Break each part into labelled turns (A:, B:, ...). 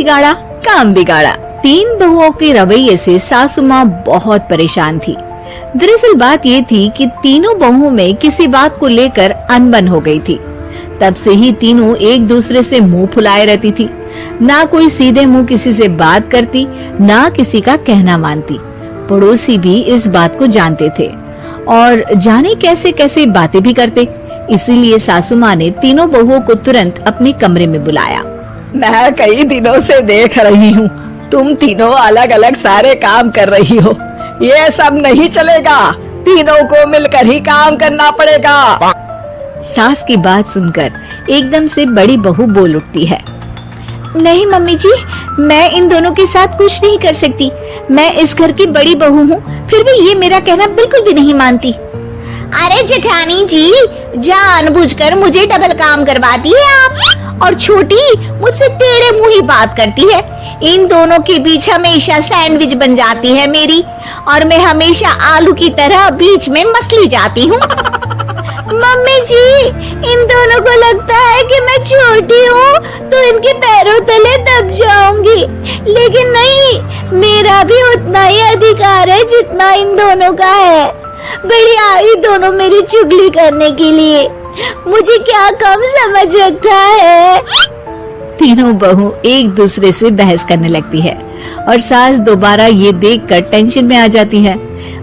A: बिगाड़ा काम बिगाड़ा। 3 बहुओं के रवैये से सासू माँ बहुत परेशान थी। दरअसल बात ये थी कि तीनों बहुओं में किसी बात को लेकर अनबन हो गई थी। तब से ही तीनों एक दूसरे से मुंह फुलाए रहती थी। ना कोई सीधे मुंह किसी से बात करती, ना किसी का कहना मानती। पड़ोसी भी इस बात को जानते थे और जाने कैसे कैसे बातें भी करते। इसीलिए सासू माँ ने तीनों बहुओं को तुरंत अपने कमरे में बुलाया।
B: मैं कई दिनों से देख रही हूँ, तुम तीनों अलग अलग सारे काम कर रही हो। ये सब नहीं चलेगा, तीनों को मिलकर ही काम करना पड़ेगा।
A: सास की बात सुनकर एकदम से बड़ी बहू बोल उठती है। नहीं मम्मी जी, मैं इन दोनों के साथ कुछ नहीं कर सकती। मैं इस घर की बड़ी बहू हूँ, फिर भी ये मेरा कहना बिल्कुल भी नहीं मानती।
C: अरे जेठानी जी, जानबूझकर मुझे डबल काम करवाती है आप। और छोटी मुझसे टेढ़े मुंह ही बात करती है। इन दोनों के बीच हमेशा सैंडविच बन जाती है मेरी, और मैं हमेशा आलू की तरह बीच में मसली जाती हूँ। मम्मी जी, इन दोनों को लगता है कि मैं छोटी हूँ तो इनके पैरों तले दब जाऊंगी, लेकिन नहीं, मेरा भी उतना ही अधिकार है जितना इन दोनों का है। बड़ी आई दोनों मेरी चुगली करने के लिए, मुझे क्या कम समझ रखा है।
A: तीनों बहू एक दूसरे से बहस करने लगती है और सास दोबारा ये देखकर टेंशन में आ जाती है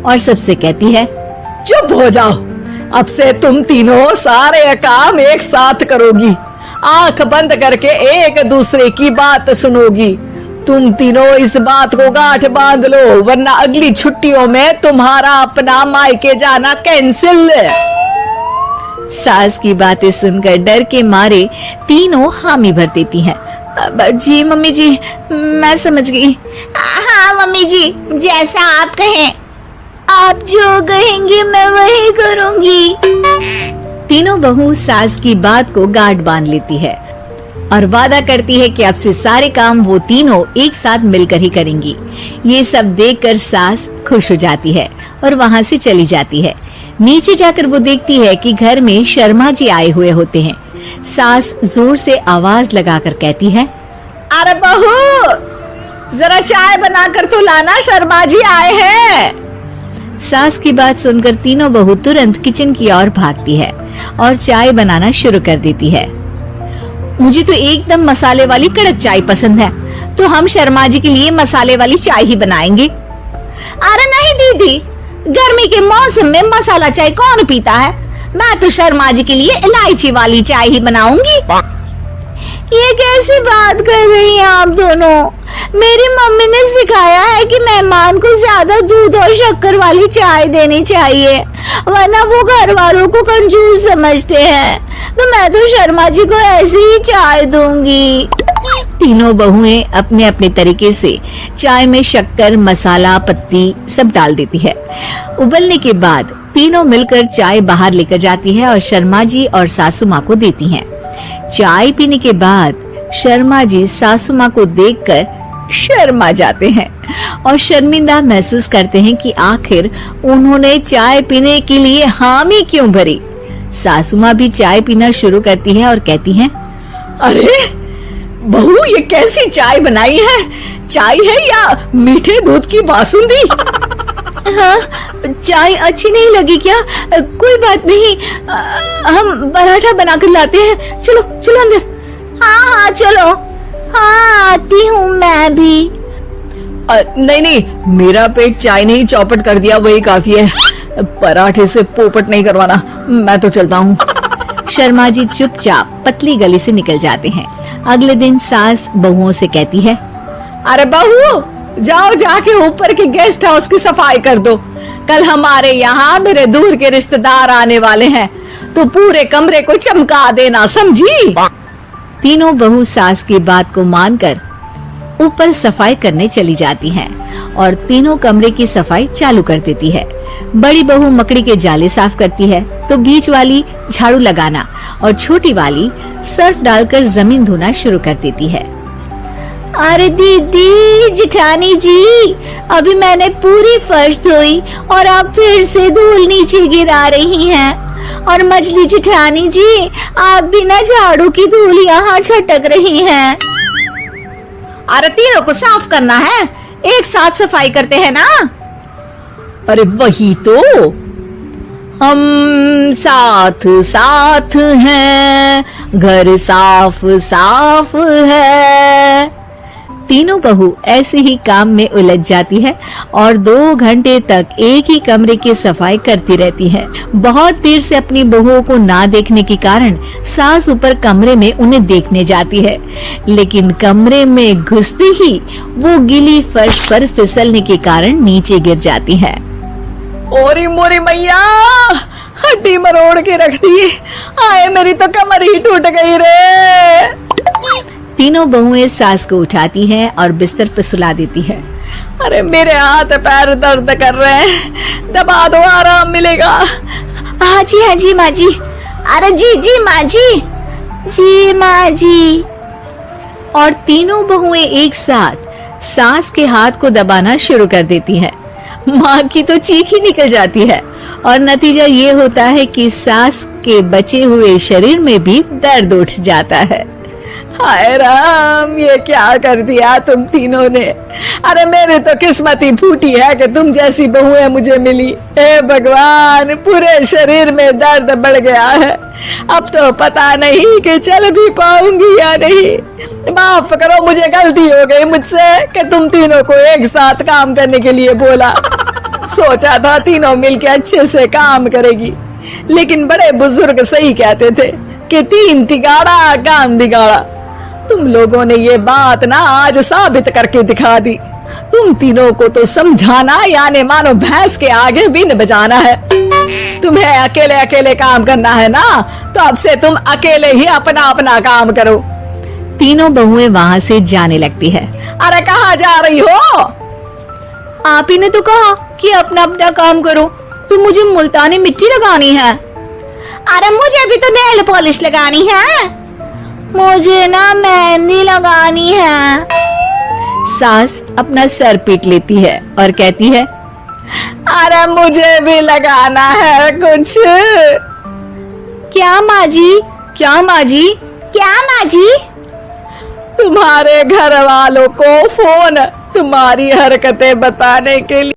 A: और सबसे कहती है,
B: चुप हो जाओ, अब से तुम तीनों सारे काम एक साथ करोगी। आंख बंद करके एक दूसरे की बात सुनोगी। तुम तीनों इस बात को गांठ बांध लो, वरना अगली छुट्टियों में तुम्हारा अपना मायके जाना कैंसिल।
A: सास की बातें सुनकर डर के मारे तीनों हामी भर देती हैं। जी मम्मी जी, मैं समझ गई।
C: हाँ मम्मी जी, जैसा आप कहें। आप जो कहेंगी मैं वही करूंगी।
A: तीनों बहू सास की बात को गांठ बांध लेती है और वादा करती है कि अब से सारे काम वो तीनों एक साथ मिलकर ही करेंगी। ये सब देखकर सास खुश हो जाती है और वहाँ से चली जाती है। नीचे जाकर वो देखती है कि घर में शर्मा जी आए हुए होते हैं। सास जोर से आवाज लगाकर कहती है,
B: अरे बहू, जरा चाय बनाकर तो लाना, शर्मा जी आए हैं।
A: सास की बात सुनकर तीनों बहू तुरंत किचन की ओर भागती है और चाय बनाना शुरू कर देती है। मुझे तो एकदम मसाले वाली कड़क चाय पसंद है, तो हम शर्मा जी के लिए मसाले वाली चाय ही बनाएंगे।
C: अरे नहीं दीदी, गर्मी के मौसम में मसाला चाय कौन पीता है? मैं तो शर्मा जी के लिए इलायची वाली चाय ही बनाऊंगी। ये कैसी बात कर रही हैं आप दोनों? मेरी मम्मी ने सिखाया है कि मेहमान को ज्यादा दूध और शक्कर वाली चाय देनी चाहिए, वरना वो घर वालों को कंजूस समझते हैं। तो मैं तो शर्मा जी को ऐसी ही चाय दूंगी।
A: तीनों बहुएं अपने अपने तरीके से चाय में शक्कर, मसाला, पत्ती सब डाल देती है। उबलने के बाद तीनों मिलकर चाय बाहर लेकर जाती है और शर्मा जी और सासू माँ को देती हैं। चाय पीने के बाद शर्मा जी सासू माँ को देखकर शर्मा जाते हैं और शर्मिंदा महसूस करते हैं कि आखिर उन्होंने चाय पीने के लिए हामी क्यों भरी। सासू माँ भी चाय पीना शुरू करती है और कहती हैं,
B: अरे बहू, ये कैसी चाय बनाई है? चाय है या मीठे दूध की बासुंदी?
A: हाँ, चाय अच्छी नहीं लगी क्या? कोई बात नहीं, हम पराठा बनाकर लाते हैं। चलो चलो अंदर।
C: हाँ हाँ चलो। हाँ आती हूँ मैं भी।
B: नहीं नहीं, मेरा पेट चाय नहीं चौपट कर दिया वही काफी है। पराठे से पोपट नहीं करवाना, मैं तो चलता हूँ।
A: शर्मा जी चुपचाप पतली गली से निकल जाते हैं। अगले दिन सास बहुओं से कहती है,
B: अरे बहू, जाओ जाके ऊपर के गेस्ट हाउस की सफाई कर दो। कल हमारे यहाँ मेरे दूर के रिश्तेदार आने वाले हैं, तो पूरे कमरे को चमका देना, समझी?
A: तीनों बहू सास की बात को मानकर ऊपर सफाई करने चली जाती हैं और तीनों कमरे की सफाई चालू कर देती है। बड़ी बहू मकड़ी के जाले साफ करती है, तो बीच वाली झाड़ू लगाना और छोटी वाली सर्फ डालकर जमीन धोना शुरू कर देती है।
C: अरे दीदी, जेठानी जी, अभी मैंने पूरी फर्श धोई और आप फिर से धूल नीचे गिरा रही हैं। और मछली जेठानी जी, आप बिना झाड़ू की धूल यहाँ छटक रही हैं। अरे तीनों को साफ करना है, एक साथ सफाई करते हैं ना।
B: अरे वही तो, हम साथ साथ हैं, घर साफ साफ है।
A: तीनों बहू ऐसे ही काम में उलझ जाती है और 2 घंटे तक एक ही कमरे की सफाई करती रहती है। बहुत देर से अपनी बहुओं को ना देखने के कारण सास ऊपर कमरे में उन्हें देखने जाती है, लेकिन कमरे में घुसते ही वो गीली फर्श पर फिसलने के कारण नीचे गिर जाती है।
B: ओरी मोरी मैया, हड्डी मरोड़ के रख दी, आए मेरी तो कमर ही टूट गई रे।
A: तीनों बहुएं सास को उठाती हैं और बिस्तर पर सुला देती है।
B: अरे मेरे हाथ पैर दर्द कर रहे हैं, दबा दो आराम मिलेगा।
C: हाँ जी माँ जी। अरे जी माँ जी माँ जी।
A: और तीनों बहुएं एक साथ सास के हाथ को दबाना शुरू कर देती हैं। माँ की तो चीख ही निकल जाती है और नतीजा ये होता है कि सास के बचे हुए शरीर में भी दर्द उठ जाता है।
B: हाय राम, ये क्या कर दिया तुम तीनों ने। अरे मेरी तो किस्मत ही फूटी है कि तुम जैसी बहुएं मुझे मिली। हे भगवान, पूरे शरीर में दर्द बढ़ गया है, अब तो पता नहीं कि चल भी पाऊंगी या नहीं। माफ करो, मुझे गलती हो गई मुझसे कि तुम तीनों को एक साथ काम करने के लिए बोला। सोचा था तीनों मिलके अच्छे से काम करेगी, लेकिन बड़े बुजुर्ग सही कहते थे कि 3 तिगाड़ा काम बिगाड़ा। तुम लोगों ने ये बात ना आज साबित करके दिखा दी। तुम तीनों को तो समझाना यानी मानो भैंस के आगे बीन बजाना है। तुम्हें अकेले अकेले काम करना है ना, तो अब से तुम अकेले ही अपना अपना काम करो।
A: तीनों बहुएं वहाँ से जाने लगती है।
B: अरे कहाँ जा रही हो?
C: आप ही ने तो कहा कि अपना अपना काम करो, तो मुझे मुल्तानी मिट्टी लगानी है। अरे मुझे भी तो नेल पॉलिश लगानी है, मुझे ना मेहंदी लगानी है।
A: सास अपना सर पीट लेती है और कहती है,
B: अरे मुझे भी लगाना है कुछ।
C: क्या माँ जी?
B: क्या माँ जी?
C: क्या माँ जी?
B: तुम्हारे घर वालों को फोन तुम्हारी हरकतें बताने के लिए।